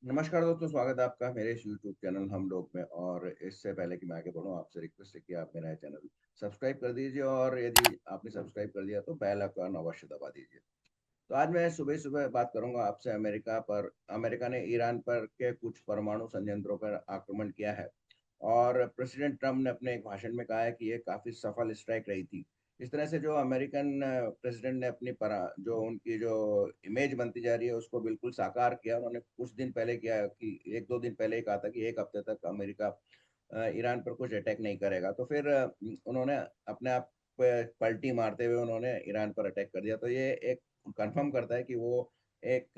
नमस्कार दोस्तों, स्वागत है आपका मेरे इस यूट्यूब चैनल हम लोग में। और इससे पहले कि मैं आगे बढ़ूं, आपसे रिक्वेस्ट है कि आप मेरा चैनल सब्सक्राइब कर दीजिए, और यदि आपने सब्सक्राइब कर दिया तो बेल आइकन अवश्य दबा दीजिए। तो आज मैं सुबह सुबह बात करूंगा आपसे अमेरिका ने ईरान पर के कुछ परमाणु संयंत्रों पर आक्रमण किया है। और प्रेसिडेंट ट्रम्प ने अपने एक भाषण में कहा है कि ये काफी सफल स्ट्राइक रही थी। इस तरह से जो अमेरिकन प्रेसिडेंट ने जो उनकी जो इमेज बनती जा रही है उसको बिल्कुल साकार किया। उन्होंने कुछ दिन पहले किया कि एक दो दिन पहले ही कहा था कि एक हफ्ते तक अमेरिका ईरान पर कुछ अटैक नहीं करेगा। तो फिर उन्होंने अपने आप पे पलटी मारते हुए उन्होंने ईरान पर अटैक कर दिया। तो ये एक कंफर्म करता है कि वो एक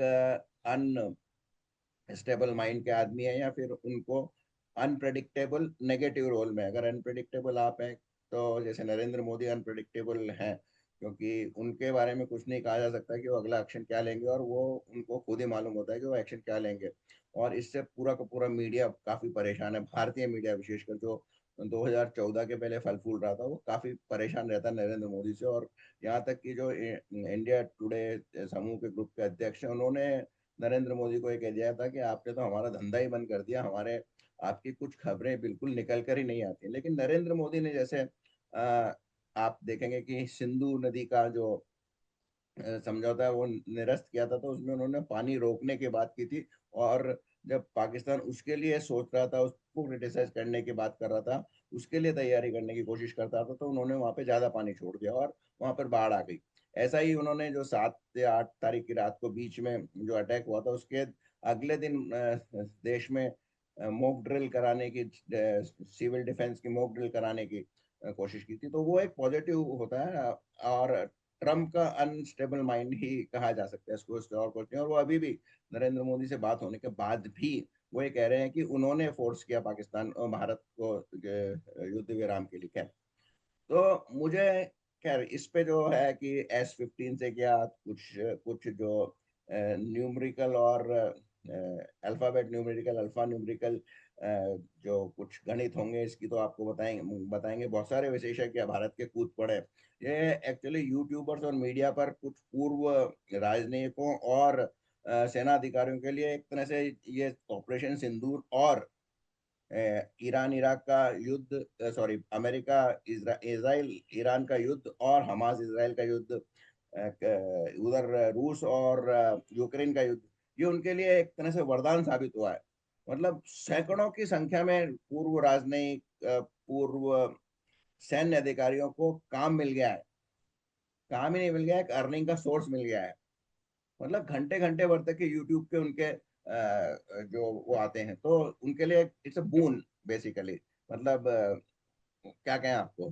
स्टेबल माइंड के आदमी है, या फिर उनको अनप्रेडिक्टेबल नेगेटिव रोल में। अगर अनप्रेडिक्टेबल आप हैं तो जैसे नरेंद्र मोदी अनप्रेडिक्टेबल हैं, क्योंकि उनके बारे में कुछ नहीं कहा जा सकता कि वो अगला एक्शन क्या लेंगे, और वो उनको खुद ही मालूम होता है कि वो एक्शन क्या लेंगे। और इससे पूरा का पूरा मीडिया काफी परेशान है। भारतीय मीडिया विशेषकर जो 2014 के पहले फल फूल रहा था, वो काफी परेशान रहता है नरेंद्र मोदी से। और यहाँ तक कि जो इंडिया टुडे समूह के ग्रुप के अध्यक्ष हैं, उन्होंने नरेंद्र मोदी को ये कह दिया था कि आपने तो हमारा धंधा ही बंद कर दिया, हमारे आपकी कुछ खबरें बिल्कुल निकल कर ही नहीं आती। लेकिन नरेंद्र मोदी ने जैसे आप देखेंगे कि सिंधु नदी का जो समझौता वो निरस्त किया था, तो उसमें उन्होंने पानी रोकने की बात की थी। और जब पाकिस्तान उसके लिए सोच रहा था, उसको क्रिटिसाइज करने की बात कर रहा था, उसके लिए तैयारी करने की कोशिश करता था, तो उन्होंने वहां पे ज्यादा पानी छोड़ दिया और वहां पर बाढ़ आ गई। ऐसा ही उन्होंने जो 7 से 8 तारीख की रात को बीच में जो अटैक हुआ था, उसके अगले दिन देश में मॉक ड्रिल कराने की, सिविल डिफेंस की मॉक ड्रिल कराने की कोशिश की थी। तो वो एक पॉजिटिव होता है। और ट्रम्प का अनस्टेबल माइंड ही कहा जा सकता है इसको, इससे और कुछ नहीं। और वो अभी भी नरेंद्र मोदी से बात होने के बाद भी वो ये कह रहे हैं कि उन्होंने फोर्स किया पाकिस्तान और भारत को युद्ध विराम के लिए। खैर, तो मुझे खैर इस पे जो है कि S-15 से क्या कुछ कुछ जो न्यूमेरिकल और अल्फाबेट न्यूमेरिकल, अल्फा न्यूमेरिकल जो कुछ गणित होंगे, इसकी तो आपको बताएंगे बताएंगे बहुत सारे विशेषज्ञ भारत के कूद पड़े। ये एक्चुअली यूट्यूबर्स और मीडिया पर कुछ पूर्व राजनयिकों और सेना अधिकारियों के लिए एक तरह से ये ऑपरेशन सिंदूर और ईरान इराक का युद्ध, सॉरी, अमेरिका इसराइल ईरान का युद्ध और हमास इसराइल का युद्ध, उधर रूस और यूक्रेन का युद्ध, ये उनके लिए एक तरह से वरदान साबित हुआ है। मतलब सैकड़ों की संख्या में पूर्व राजनयिक, पूर्व सैन्य अधिकारियों को काम मिल गया है। काम ही नहीं मिल गया, एक अर्निंग का सोर्स मिल गया है। मतलब घंटे घंटे भर तक के यूट्यूब के उनके जो वो आते हैं, तो उनके लिए इट्स अ बून बेसिकली। मतलब क्या कहें आपको,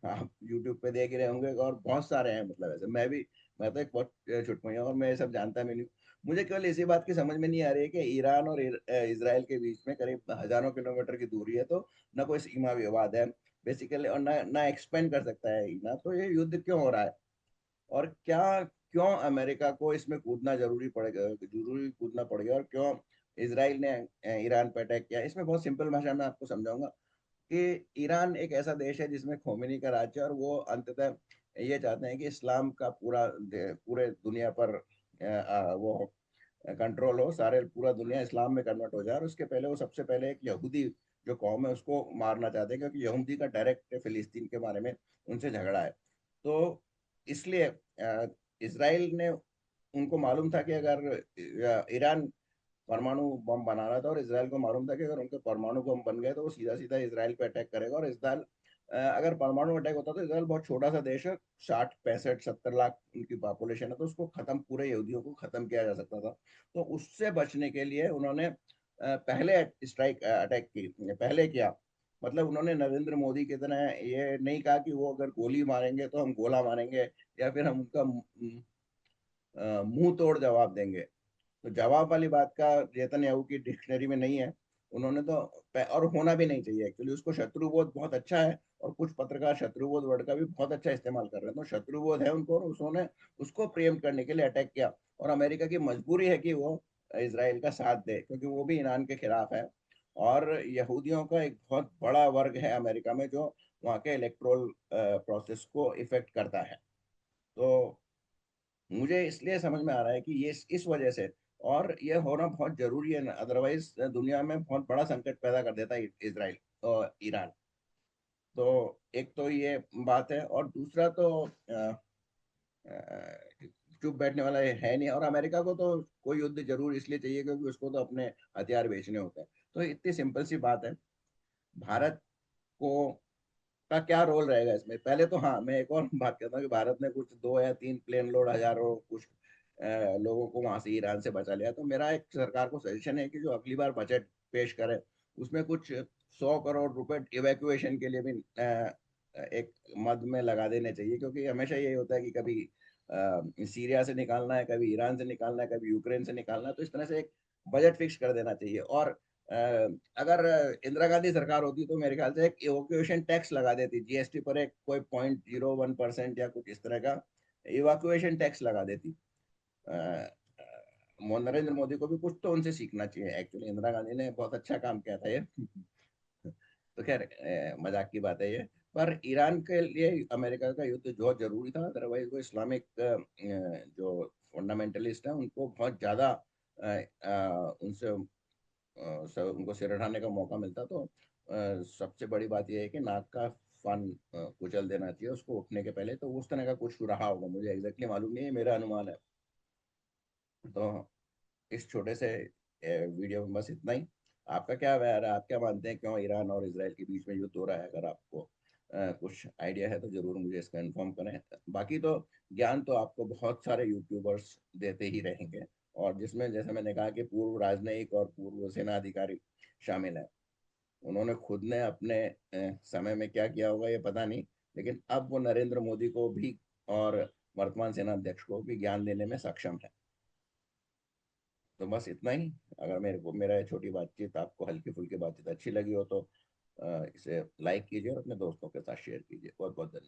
आप यूट्यूब पे देख ही रहे होंगे, और बहुत सारे हैं। मतलब ऐसे मैं तो एक बहुत छुटपुई हूँ, और मैं ये सब जानता भी नहीं हूँ। मुझे केवल इसी बात की समझ में नहीं आ रही है कि ईरान और इसराइल के बीच में करीब हजारों किलोमीटर की दूरी है, तो ना कोई सीमा विवाद है बेसिकली, और ना एक्सपेंड कर सकता है ना। तो ये युद्ध क्यों हो रहा है, और क्या क्यों अमेरिका को इसमें जरूरी कूदना पड़ गया, और क्यों इसराइल ने ईरान पर अटैक किया? इसमें बहुत सिंपल भाषा में आपको समझाऊंगा कि ईरान एक ऐसा देश है जिसमें खोमेनी का राज्य है, और वो अंततः ये चाहते हैं कि इस्लाम का पूरे दुनिया पर वो कंट्रोल हो, सारे पूरा दुनिया इस्लाम में कन्वर्ट हो जाए। और उसके पहले वो सबसे पहले एक यहूदी जो कौम है उसको मारना चाहते हैं, क्योंकि यहूदी का डायरेक्ट फिलिस्तीन के बारे में उनसे झगड़ा है। तो इसलिए इसराइल ने, उनको मालूम था कि अगर ईरान परमाणु बम बना रहा था, और इसराइल को मालूम था कि अगर उनके परमाणु बम बन गए तो वो सीधा सीधा इसराइल पे अटैक करेगा। और इसराइल, अगर परमाणु अटैक होता तो इसराइल बहुत छोटा सा देश है, 60 65 70 लाख उनकी पॉपुलेशन है, तो उसको खत्म, पूरे यहूदियों को खत्म किया जा सकता था। तो उससे बचने के लिए उन्होंने पहले स्ट्राइक अटैक की पहले किया। मतलब उन्होंने नरेंद्र मोदी की तरह ये नहीं कहा कि वो अगर गोली मारेंगे तो हम गोला मारेंगे, या फिर हम उनका मुंह तोड़ जवाब देंगे। तो जवाब वाली बात का नेतन्याहू की डिक्शनरी में नहीं है। उन्होंने तो और होना भी नहीं चाहिए एक्चुअली। उसको शत्रुबोध बहुत अच्छा है, और कुछ पत्रकार शत्रुबोध वर्ड का भी बहुत अच्छा इस्तेमाल कर रहे हैं। तो शत्रुबोध है उनको, और उन्होंने उसको प्रेम करने के लिए अटैक किया। और अमेरिका की मजबूरी है कि वो इसराइल का साथ दे, क्योंकि वो भी ईरान के खिलाफ है। और यहूदियों का एक बहुत बड़ा वर्ग है अमेरिका में जो वहाँ के इलेक्ट्रोल प्रोसेस को इफेक्ट करता है। तो मुझे इसलिए समझ में आ रहा है कि ये इस वजह से और ये होना बहुत जरूरी है, अदरवाइज दुनिया में बहुत बड़ा संकट पैदा कर देता है इसराइल और ईरान। तो एक तो ये बात है, और दूसरा तो चुप बैठने वाला ये है नहीं। और अमेरिका को तो कोई युद्ध जरूर इसलिए चाहिए क्योंकि उसको तो अपने हथियार बेचने होते हैं। तो इतनी सिंपल सी बात है। भारत को का क्या रोल रहेगा इसमें? पहले तो हाँ, मैं एक और बात करता हूँ कि भारत ने कुछ 2 या 3 प्लेन लोड हजारों कुछ लोगों को वहां से ईरान से बचा लिया। तो मेरा एक सरकार को सजेशन है कि जो अगली बार बजट पेश करे उसमें कुछ 100 करोड़ रुपए इवैक्यूएशन के लिए भी एक मद में लगा देने चाहिए। क्योंकि हमेशा यही होता है कि कभी सीरिया से निकालना है, कभी ईरान से निकालना है, कभी यूक्रेन से निकालना है। तो इस तरह से एक बजट फिक्स कर देना चाहिए। और अगर इंदिरा गांधी सरकार होती तो मेरे ख्याल से एक इवोक्यूएशन टैक्स लगा देती, जीएसटी पर एक कोई 0.01% या कुछ इस तरह का इवोक्यूएशन टैक्स लगा देती। नरेंद्र मोदी को भी कुछ तो उनसे सीखना चाहिए। एक्चुअली इंदिरा गांधी ने बहुत अच्छा काम किया था ये। तो खैर मजाक की बात है ये। पर ईरान के लिए अमेरिका का युद्ध बहुत जरूरी था। अदरवाइज वो इस्लामिक जो फंडामेंटलिस्ट हैं उनको बहुत ज्यादा उनसे उनको सिर उठाने का मौका मिलता। तो सबसे बड़ी बात यह है कि नाक का फन कुचल देना चाहिए उसको उठने के पहले। तो उस तरह का कुछ रहा होगा, मुझे एग्जैक्टली मालूम नहीं है, मेरा अनुमान है। तो इस छोटे से वीडियो में बस इतना ही। आपका क्या ख्याल है? आप क्या मानते हैं क्यों ईरान और इसराइल के बीच में युद्ध हो रहा है? अगर आपको कुछ आइडिया है तो जरूर मुझे इसका इन्फॉर्म करें। बाकी तो ज्ञान तो आपको बहुत सारे यूट्यूबर्स देते ही रहेंगे, और जिसमें जैसे मैंने कहा कि पूर्व राजनयिक और पूर्व सेना अधिकारी शामिल हैं। उन्होंने खुद ने अपने समय में क्या किया होगा ये पता नहीं, लेकिन अब वो नरेंद्र मोदी को भी और वर्तमान सेना अध्यक्ष को भी ज्ञान देने में सक्षम है। तो बस इतना ही। अगर मेरे को मेरा ये छोटी बातचीत आपको हल्की फुल्की बातचीत अच्छी लगी हो तो इसे लाइक कीजिए और अपने दोस्तों के साथ शेयर कीजिए। बहुत बहुत धन्यवाद।